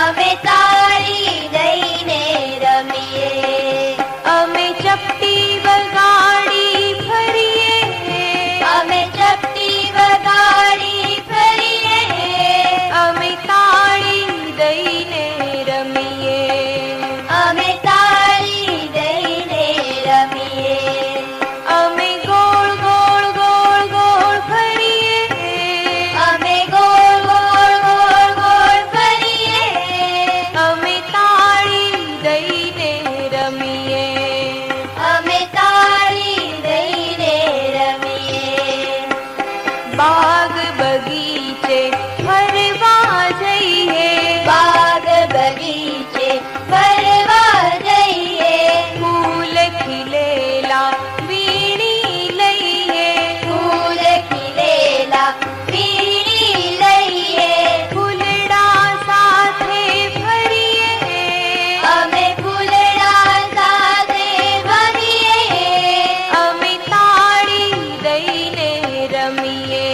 અમે તાળી દઈને રમીએ. અમે ચપટી વગાડી ફરીએ. અમે ચપટી વગાડી ફરીએ. અમે તાળી દઈને રમીએ. અમે તાળી દઈને રમીએ. અમે ગોળ ગોળ ગોળ ગોળ ફરીએ. અમે ગોળ ગોળ ગોળ ગોળ ફરીએ. અમે તાળી દઈને રમીએ. અમે તાળી દઈને રમીએ. બાગ બગીચે ફરવા જઈએ. બાગ બગીચે ફરવા જઈએ. ફૂલ ખીલેલા વીણી લઈએ. ફૂલ ખીલેલા વીણી લઈએ. ફૂલડા સાથે ફરીએ. અમે ફૂલડા સાથે ભરીએ. અમે તાળી દઈને રમીએ.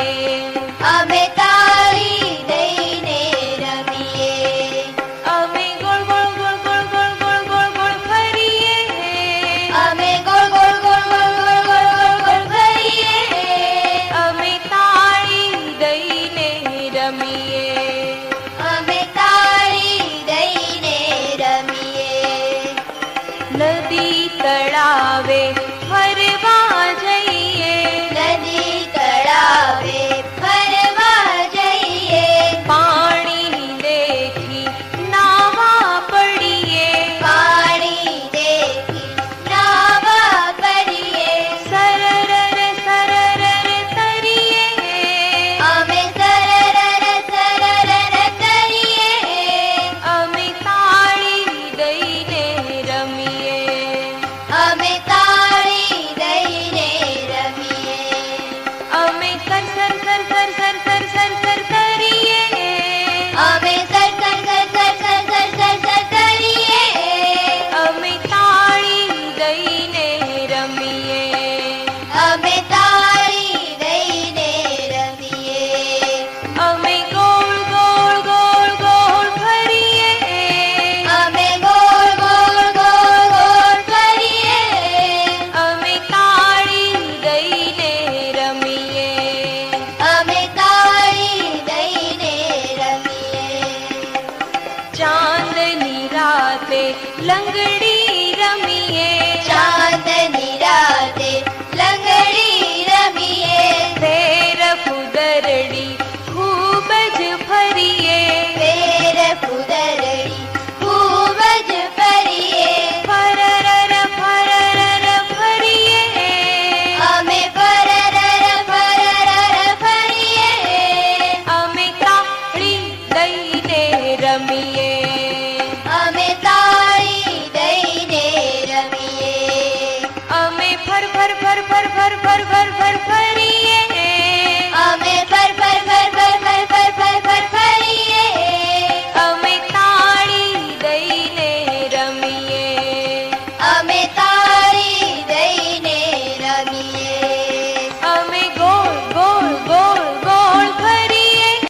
અમે તાળી દઈને રમીએ. અમે ગોળ ગોળ ગોળ ગોળ ગોળ ગોળ ગોળ ગોળ ફરીએ. અમે ગોળ ગોળ ગોળ ગોળ ગોળ ગોળ ગોળ ગોળ ફરીએ. અમે તાળી દઈને રમીએ. અમે તાળી દઈને રમીએ. નદી તળાવે ફરવા જઈએ. નદી તળાવે ફરવા જઈએ. પાણી દેખી નાવા પડીએ. પાણી દેખી નાવા પડીએ. સરરર સરરર તરીએ. અમે સરરર સરરર તરીએ. અમે તાળી દઈને રમીએ. અમે તાળી દઈને રમીએ. અમે સર સર સર સર સર સર સર સર તરીએ. અમે સર સર સર સર સર સર સર સર તરીએ. અમે તાળી દઈને રમીએ. અમે તાળી દઈને રમીએ. અમે ગોળ ગોળ ગોળ ગોળ ફરીએ. અમે ગોળ ગોળ ગોળ ગોળ ફરીએ. અમે તાળી દઈને રમીએ. અમે તાળી દઈને રમીએ. ચાંદની રાતે લંગડી